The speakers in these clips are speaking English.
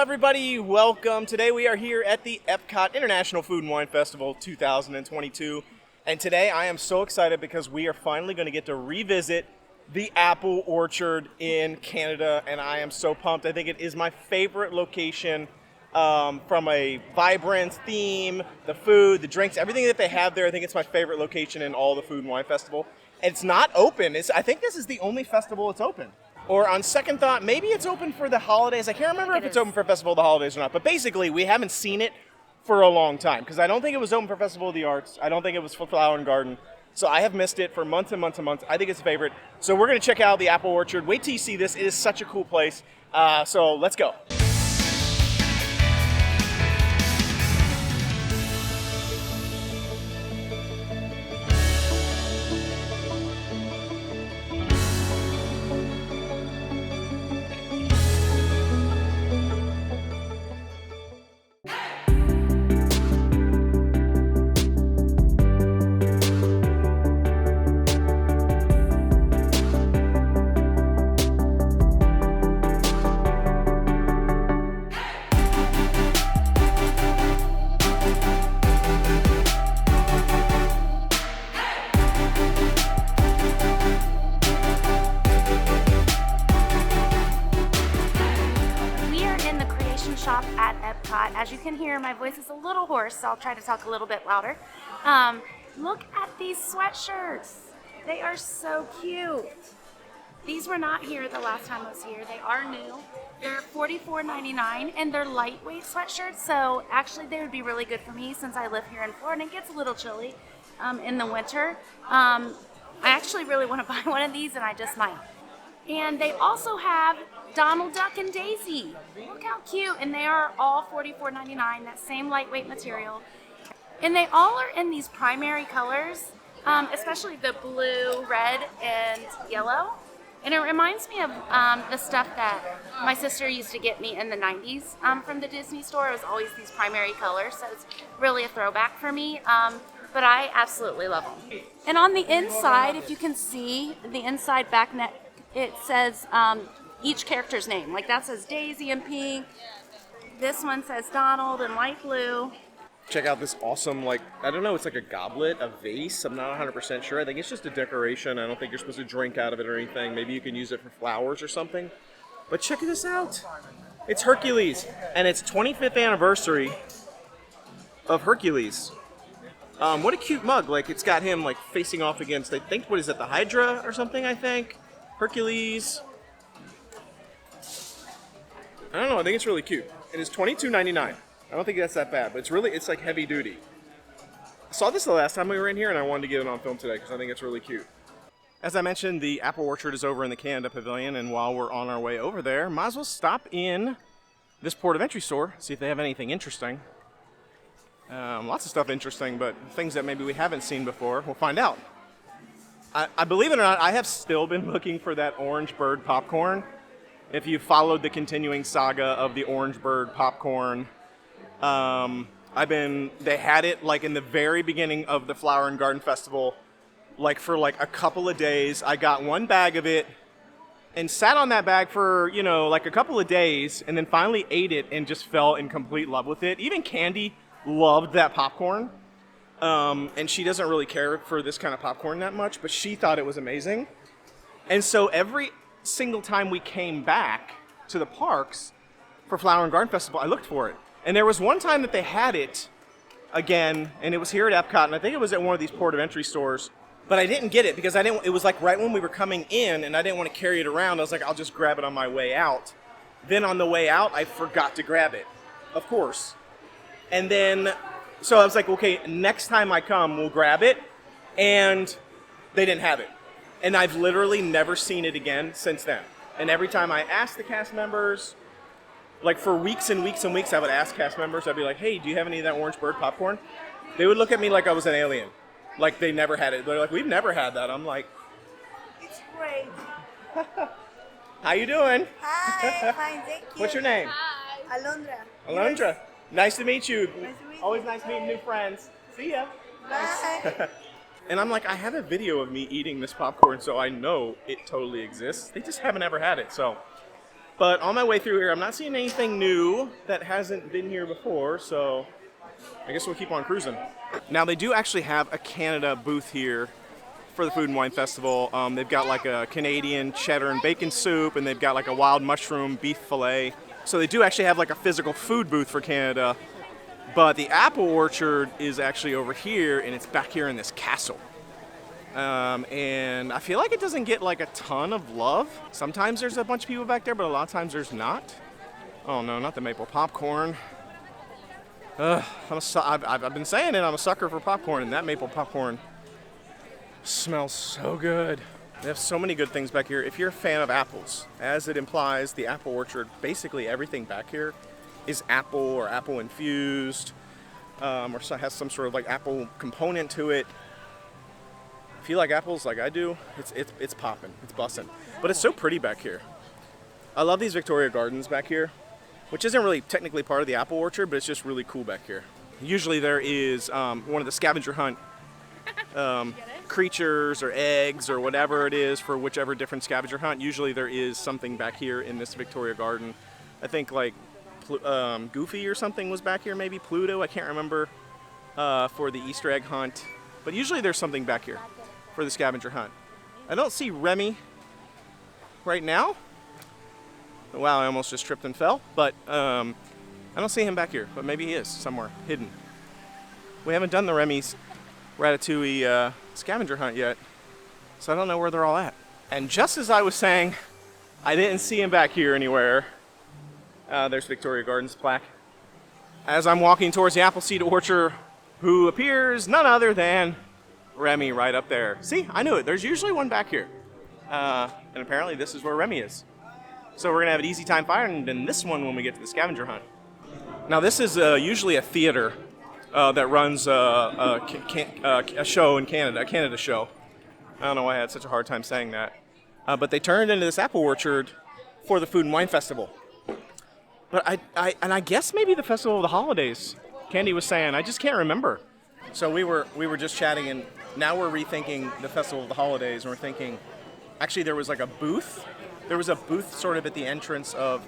everybody, welcome. Today we are here at the EPCOT International Food and Wine Festival 2022. And today I am so excited because we are finally going to get to revisit the Apple Orchard in Canada. And I am so pumped. I think it is my favorite location from a vibrance theme, the food, the drinks, everything that they have there. I think it's my favorite location in all the Food and Wine Festival. And it's not open. I think this is the only festival it's open. Or on second thought, maybe it's open for the holidays. I can't remember if it's open for Festival of the Holidays or not. But basically, we haven't seen it for a long time. Because I don't think it was open for Festival of the Arts. I don't think it was for Flower and Garden. So I have missed it for months and months and months. I think it's a favorite. So we're going to check out the Apple Orchard. Wait till you see this. It is such a cool place. So let's go. Shop at EPCOT. As you can hear, my voice is a little hoarse, so I'll try to talk a little bit louder. Look at these sweatshirts. They are so cute. These were not here the last time I was here. They are new. They're $44.99 and they're lightweight sweatshirts, so actually they would be really good for me since I live here in Florida and it gets a little chilly in the winter. I actually really want to buy one of these and I just might. And they also have Donald Duck and Daisy. Look how cute. And they are all $44.99, that same lightweight material. And they all are in these primary colors, especially the blue, red, and yellow. And it reminds me of the stuff that my sister used to get me in the 90s from the Disney store. It was always these primary colors, so it's really a throwback for me. But I absolutely love them. And on the inside, if you can see, the inside back neck, it says each character's name. Like that says Daisy in pink. This one says Donald in light blue. Check out this awesome, I don't know, it's like a goblet, a vase. I'm not 100% sure. I think it's just a decoration. I don't think you're supposed to drink out of it or anything. Maybe you can use it for flowers or something. But check this out. It's Hercules. And it's 25th anniversary of Hercules. What a cute mug. It's got him, facing off against, I think, what is it, the Hydra or something, I think? Hercules. I don't know, I think it's really cute. It is $22.99. I don't think that's that bad, but it's like heavy duty. I saw this the last time we were in here and I wanted to get it on film today because I think it's really cute. As I mentioned, the Apple Orchard is over in the Canada Pavilion, and while we're on our way over there, might as well stop in this port of entry store, see if they have anything interesting. Lots of stuff interesting, but things that maybe we haven't seen before, we'll find out. I believe it or not, I have still been looking for that Orange Bird popcorn. If you followed the continuing saga of the Orange Bird popcorn, they had it in the very beginning of the Flower and Garden Festival, for a couple of days. I got one bag of it and sat on that bag for, a couple of days, and then finally ate it and just fell in complete love with it. Even Candy loved that popcorn. And she doesn't really care for this kind of popcorn that much, but she thought it was amazing. And so every single time we came back to the parks for Flower and Garden Festival, I looked for it. And there was one time that they had it again, and it was here at EPCOT, and I think it was at one of these port of entry stores, but I didn't get it because it was right when we were coming in, and I didn't want to carry it around. I was like, I'll just grab it on my way out. Then on the way out, I forgot to grab it, of course. And then so I was like, okay, next time I come, we'll grab it. And they didn't have it. And I've literally never seen it again since then. And every time I ask the cast members, for weeks and weeks and weeks, I would ask cast members, I'd be like, hey, do you have any of that Orange Bird popcorn? They would look at me like I was an alien. They never had it. They're like, we've never had that. I'm like, it's great. How you doing? Hi, fine, thank you. What's your name? Hi. Alondra. Alondra. Yes. Nice to meet you. Nice to meet you. Always nice meeting new friends. See ya. Bye. And I'm like, I have a video of me eating this popcorn, so I know it totally exists. They just haven't ever had it, so But on my way through here, I'm not seeing anything new that hasn't been here before, so I guess we'll keep on cruising. Now, they do actually have a Canada booth here for the Food and Wine Festival. They've got like a Canadian cheddar and bacon soup, and they've got like a wild mushroom beef fillet. So they do actually have like a physical food booth for Canada. But the Apple Orchard is actually over here, and it's back here in this castle. And I feel like it doesn't get like a ton of love. Sometimes there's a bunch of people back there, but a lot of times there's not. Oh no, not the maple popcorn. I've been saying it, I'm a sucker for popcorn, and that maple popcorn smells so good. They have so many good things back here. If you're a fan of apples, as it implies, the Apple Orchard, basically everything back here is apple or apple infused, or has some sort of like apple component to it. If you like apples like I do, it's popping, it's bussin'. But it's so pretty back here. I love these Victoria Gardens back here, which isn't really technically part of the Apple Orchard, but it's just really cool back here. Usually there is one of the scavenger hunt creatures or eggs or whatever it is for whichever different scavenger hunt. Usually there is something back here in this Victoria Garden. I think like Goofy or something was back here, maybe Pluto, I can't remember, for the Easter egg hunt. But usually there's something back here for the scavenger hunt. I don't see Remy right now. Wow, I almost just tripped and fell, but I don't see him back here, but maybe he is somewhere hidden. We haven't done the Remy's Ratatouille scavenger hunt yet, so I don't know where they're all at. And just as I was saying, I didn't see him back here anywhere. There's Victoria Gardens plaque. As I'm walking towards the Appleseed Orchard, who appears none other than Remy right up there. See, I knew it. There's usually one back here. And apparently this is where Remy is. So we're gonna have an easy time finding this one when we get to the scavenger hunt. Now this is usually a theater that runs a show in Canada, a Canada show. I don't know why I had such a hard time saying that. But they turned into this Apple Orchard for the Food and Wine Festival. But I guess maybe the Festival of the Holidays, Candy was saying, I just can't remember. So we were just chatting, and now we're rethinking the Festival of the Holidays, and we're thinking, actually there was like a booth. There was a booth sort of at the entrance of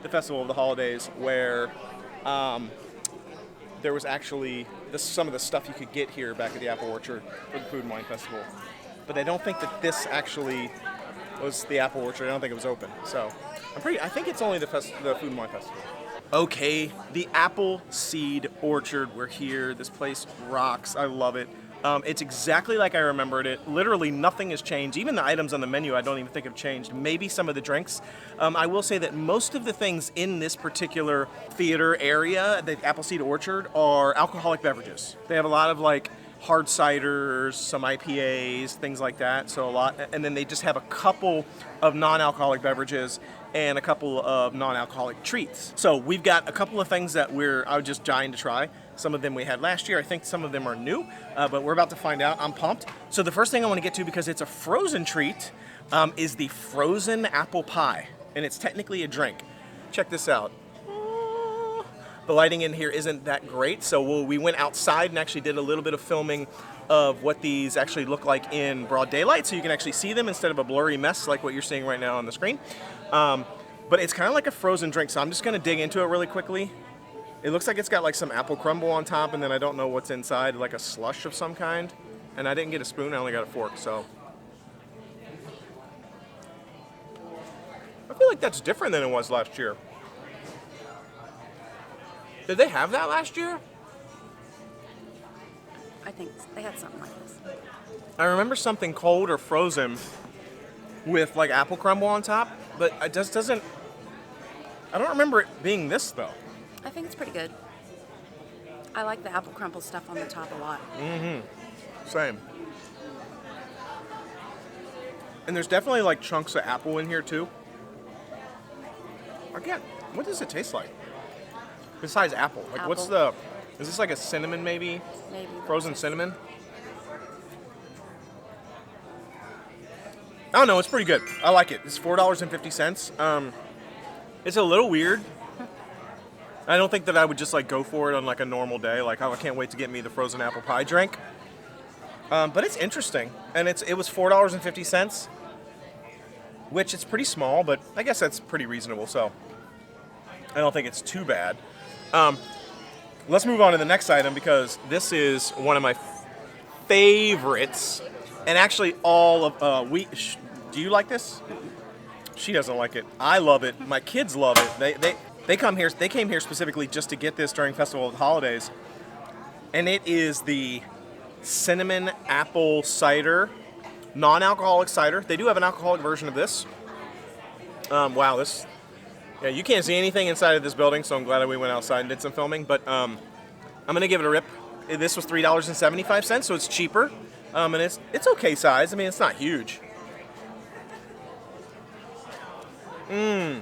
the Festival of the Holidays where there was actually some of the stuff you could get here back at the Apple Orchard for the Food and Wine Festival. But I don't think that this actually was the Apple Orchard. I don't think it was open. So I think it's only the Food and Wine Festival. Okay, the Appleseed Orchard. We're here. This place rocks. I love it. It's exactly like I remembered it. Literally nothing has changed. Even the items on the menu I don't even think have changed. Maybe some of the drinks. I will say that most of the things in this particular theater area, the Appleseed Orchard, are alcoholic beverages. They have a lot of like hard ciders, some IPAs, things like that. So a lot, and then they just have a couple of non-alcoholic beverages and a couple of non-alcoholic treats. So we've got a couple of things that I was just dying to try. Some of them we had last year. I think some of them are new, but we're about to find out. I'm pumped. So the first thing I want to get to, because it's a frozen treat, is the frozen apple pie, and it's technically a drink. Check this out. The lighting in here isn't that great, so we went outside and actually did a little bit of filming of what these actually look like in broad daylight, so you can actually see them instead of a blurry mess like what you're seeing right now on the screen. But it's kind of like a frozen drink, so I'm just going to dig into it really quickly. It looks like it's got like some apple crumble on top, and then I don't know what's inside, like a slush of some kind. And I didn't get a spoon, I only got a fork, so. I feel like that's different than it was last year. Did they have that last year? I think they had something like this. I remember something cold or frozen with like apple crumble on top, but it just doesn't, I don't remember it being this though. I think it's pretty good. I like the apple crumble stuff on the top a lot. Same. And there's definitely like chunks of apple in here too. Again, what does it taste like? Besides apple. Like what's Apple. is this like a cinnamon maybe? Maybe. Frozen cinnamon? I don't know, it's pretty good. I like it. It's $4.50. It's a little weird. I don't think that I would just like go for it on like a normal day. Like, oh, I can't wait to get me the frozen apple pie drink. But it's interesting, and it was $4.50. which it's pretty small, but I guess that's pretty reasonable, so I don't think it's too bad. Let's move on to the next item because this is one of my favorites, and actually all of do you like this? She doesn't like it. I love it. My kids love it. They come here. They came here specifically just to get this during Festival of the Holidays, and it is the cinnamon apple cider, non-alcoholic cider. They do have an alcoholic version of this. Wow, this. Yeah, you can't see anything inside of this building, so I'm glad that we went outside and did some filming. But I'm gonna give it a rip. This was $3.75, so it's cheaper, and it's okay size. I mean, it's not huge. Why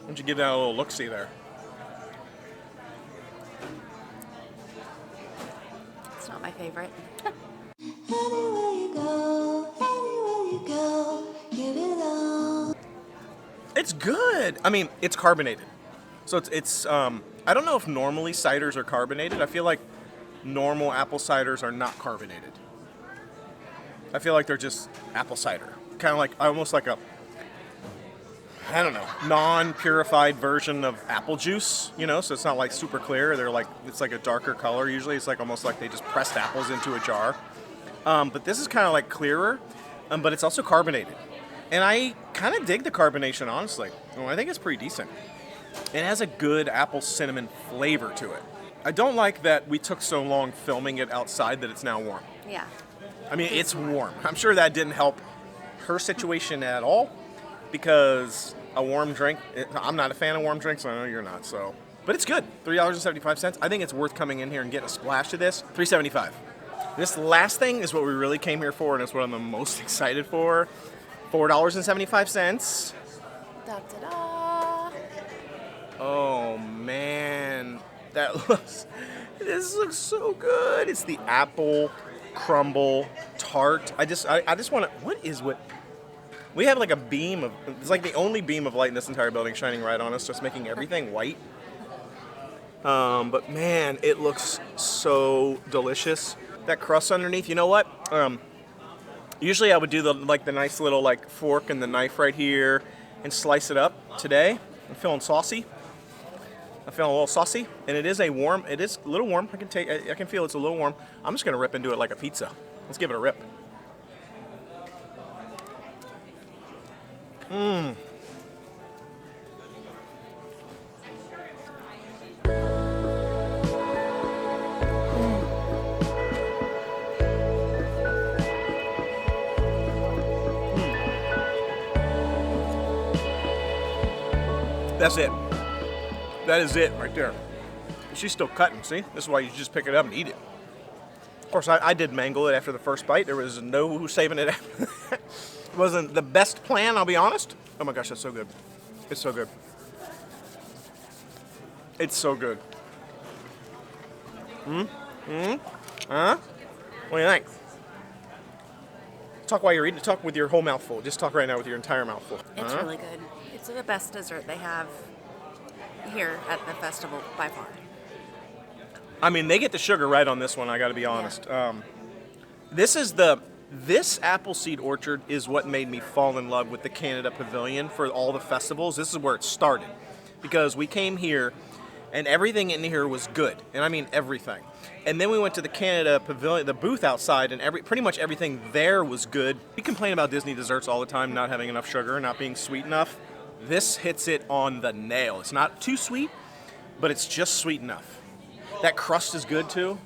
don't you give that a little look-see there? It's not my favorite. Anywhere you go, give it all. It's good. I mean, it's carbonated. So it's I don't know if normally ciders are carbonated. I feel like normal apple ciders are not carbonated. I feel like they're just apple cider. Kind of like, almost like a, I don't know, non-purified version of apple juice, you know? So it's not like super clear. They're like, it's like a darker color usually. It's like almost like they just pressed apples into a jar. But this is kind of like clearer, but it's also carbonated. And I kind of dig the carbonation, honestly. Well, I think it's pretty decent. It has a good apple cinnamon flavor to it. I don't like that we took so long filming it outside that it's now warm. Yeah. I mean, it's warm. I'm sure that didn't help her situation at all because a warm drink, I'm not a fan of warm drinks, I know you're not, so. But it's good, $3.75. I think it's worth coming in here and getting a splash of this, $3.75. This last thing is what we really came here for, and it's what I'm the most excited for, $4.75. Da-da-da. Oh man, this looks so good. It's the apple crumble tart. I just want to, we have like a beam of, it's like the only beam of light in this entire building shining right on us, just making everything white. But man, it looks so delicious. That crust underneath, you know what? Usually I would do the nice little like fork and the knife right here and slice it up. Today, I'm feeling saucy. I'm feeling a little saucy, and it is a little warm. I can feel it's a little warm. I'm just gonna rip into it like a pizza. Let's give it a rip. That's it. That is it right there. She's still cutting, see? This is why you just pick it up and eat it. Of course, I did mangle it after the first bite. There was no saving it after that. It wasn't the best plan, I'll be honest. Oh my gosh, that's so good. It's so good. It's so good. Huh? What do you think? Talk while you're eating. Talk with your whole mouth full. Just talk right now with your entire mouth full. It's really good. It's the best dessert they have here at the festival by far. I mean, they get the sugar right on this one, I gotta be honest. Yeah. This Appleseed Orchard is what made me fall in love with the Canada Pavilion for all the festivals. This is where it started. Because we came here and everything in here was good. And I mean everything. And then we went to the Canada Pavilion, the booth outside, and pretty much everything there was good. We complain about Disney desserts all the time, not having enough sugar, not being sweet enough. This hits it on the nail. It's not too sweet, but it's just sweet enough. That crust is good too.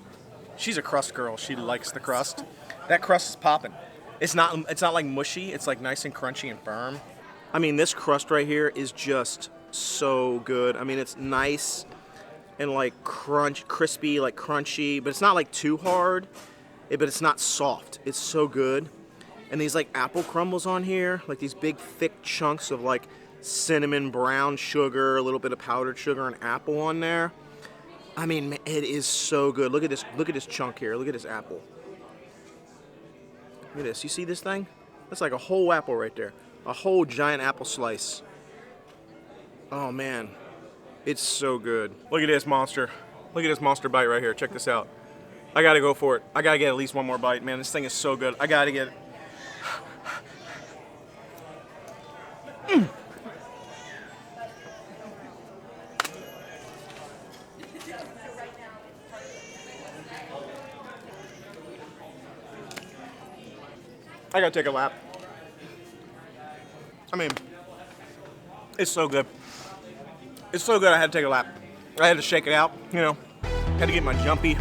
She's a crust girl. She likes the crust. That crust is popping. It's not like mushy. It's like nice and crunchy and firm. I mean, this crust right here is just so good. I mean, it's nice and like crispy, like crunchy, but it's not like too hard, but it's not soft. It's so good. And these like apple crumbles on here, like these big thick chunks of like cinnamon, brown sugar, a little bit of powdered sugar, and apple on there. I mean, it is so good. Look at this chunk here. Look at this apple. Look at this. You see this thing? That's like a whole apple right there. A whole giant apple slice. Oh man, it's so good. Look at this monster. Look at this monster bite right here. Check this out. I gotta go for it. I gotta get at least one more bite, man. This thing is so good. I gotta get it. I gotta take a lap. I mean, it's so good. It's so good I had to take a lap. I had to shake it out, you know. Had to get my jumpy,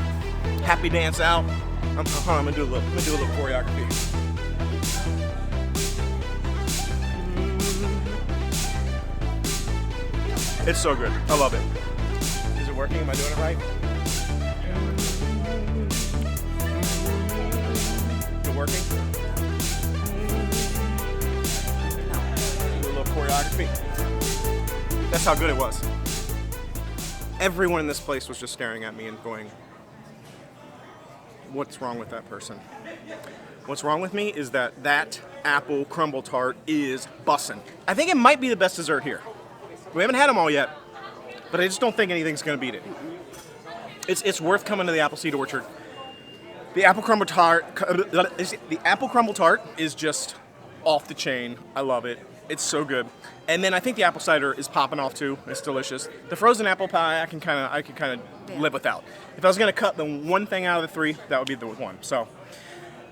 happy dance out. I'm gonna do a little choreography. It's so good. I love it. Is it working? Am I doing it right? Is it working? Do a little choreography. That's how good it was. Everyone in this place was just staring at me and going, what's wrong with that person? What's wrong with me is that apple crumble tart is bussin'. I think it might be the best dessert here. We haven't had them all yet, but I just don't think anything's gonna beat it. It's worth coming to the Appleseed Orchard. The apple crumble tart is just off the chain. I love it. It's so good. And then I think the apple cider is popping off too. It's delicious. The frozen apple pie I can kind of live without. If I was gonna cut the one thing out of the three, that would be the one. So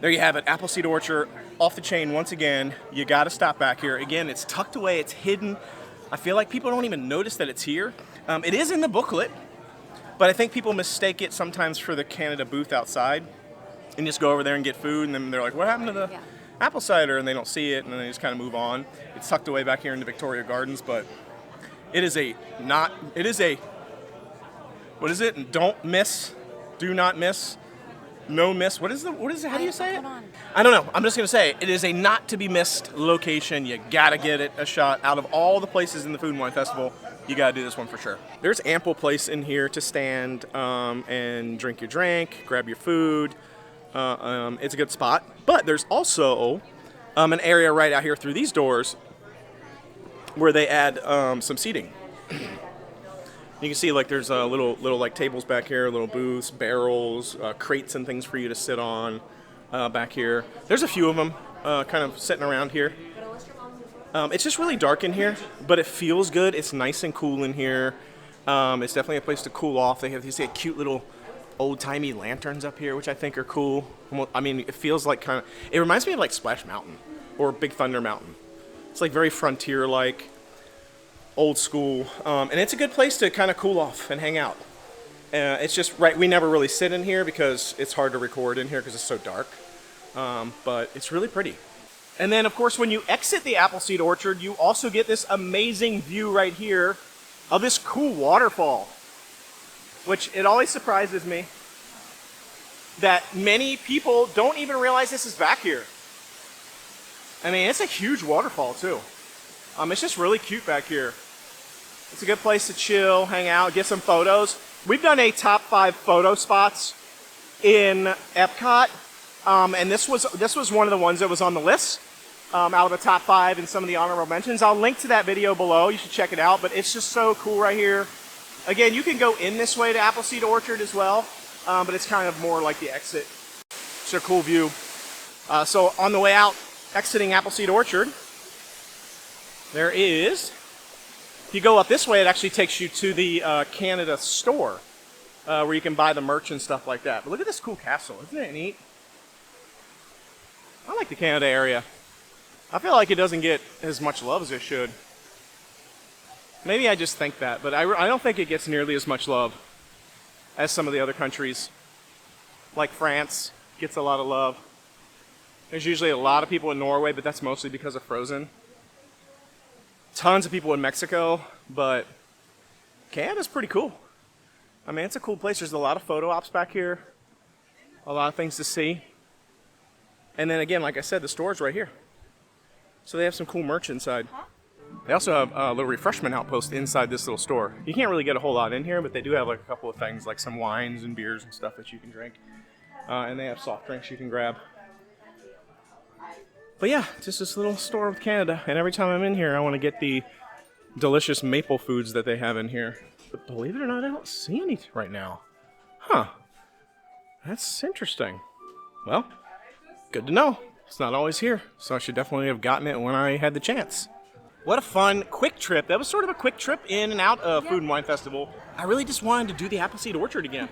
there you have it. Appleseed Orchard, off the chain once again. You gotta stop back here. Again, it's tucked away, it's hidden. I feel like people don't even notice that it's here. It is in the booklet, but I think people mistake it sometimes for the Canada booth outside and just go over there and get food, and then they're like, what happened to the apple cider? And they don't see it, and then they just kind of move on. It's tucked away back here in the Victoria Gardens, but what is it? Don't miss, do not miss, no miss. What is it? How do you say it? I don't know. I'm just going to say it is a not to be missed location. You got to get it a shot. Out of all the places in the Food and Wine Festival, you got to do this one for sure. There's ample place in here to stand and drink your drink, grab your food. It's a good spot. But there's also an area right out here through these doors where they add some seating. You can see like there's little like tables back here, little booths, barrels, crates and things for you to sit on back here. There's a few of them kind of sitting around here. It's just really dark in here, but it feels good. It's nice and cool in here. It's definitely a place to cool off. They have these cute little old-timey lanterns up here, which I think are cool. I mean, it feels like it reminds me of like Splash Mountain or Big Thunder Mountain. It's like very frontier-like, old school, and it's a good place to kind of cool off and hang out. It's just right, we never really sit in here because it's hard to record in here because it's so dark, but it's really pretty. And then, of course, when you exit the Appleseed Orchard, you also get this amazing view right here of this cool waterfall, which it always surprises me that many people don't even realize this is back here. I mean, it's a huge waterfall, too. It's just really cute back here. It's a good place to chill, hang out, get some photos. We've done a top 5 photo spots in Epcot, and this was one of the ones that was on the list out of the top 5 and some of the honorable mentions. I'll link to that video below. You should check it out, but it's just so cool right here. Again, you can go in this way to Appleseed Orchard as well, but it's kind of more like the exit. It's a cool view. So on the way out, exiting Appleseed Orchard, there is, if you go up this way, it actually takes you to the Canada store, where you can buy the merch and stuff like that. But look at this cool castle. Isn't it neat? I like the Canada area. I feel like it doesn't get as much love as it should. Maybe I just think that, but I don't think it gets nearly as much love as some of the other countries. Like France gets a lot of love. There's usually a lot of people in Norway, but that's mostly because of Frozen. Tons of people in Mexico, but Canada's pretty cool. I mean, it's a cool place. There's a lot of photo ops back here. A lot of things to see. And then again, like I said, the store's right here. So they have some cool merch inside. They also have a little refreshment outpost inside this little store. You can't really get a whole lot in here, but they do have like a couple of things, like some wines and beers and stuff that you can drink. And they have soft drinks you can grab. But yeah, just this little store of Canada. And every time I'm in here, I want to get the delicious maple foods that they have in here. But believe it or not, I don't see any right now. Huh. That's interesting. Well, good to know. It's not always here, so I should definitely have gotten it when I had the chance. What a fun, quick trip. That was sort of a quick trip in and out of Food and Wine Festival. I really just wanted to do the Appleseed Orchard again.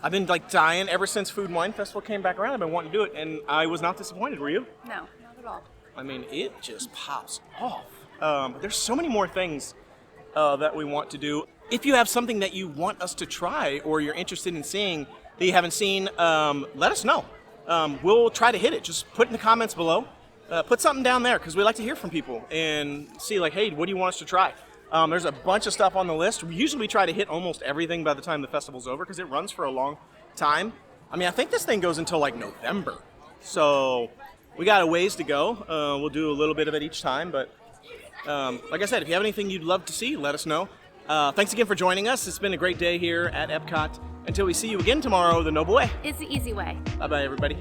I've been like dying ever since Food and Wine Festival came back around. I've been wanting to do it, and I was not disappointed. Were you? No, not at all. I mean, it just pops off. There's so many more things that we want to do. If you have something that you want us to try or you're interested in seeing that you haven't seen, let us know. We'll try to hit it. Just put in the comments below. Put something down there because we like to hear from people and see like, hey, what do you want us to try? There's a bunch of stuff on the list. Usually we try to hit almost everything by the time the festival's over because it runs for a long time. I mean, I think this thing goes until like November. So we got a ways to go. We'll do a little bit of it each time. But like I said, if you have anything you'd love to see, let us know. Thanks again for joining us. It's been a great day here at EPCOT. Until we see you again tomorrow, the Noble Way. It's the easy way. Bye-bye, everybody.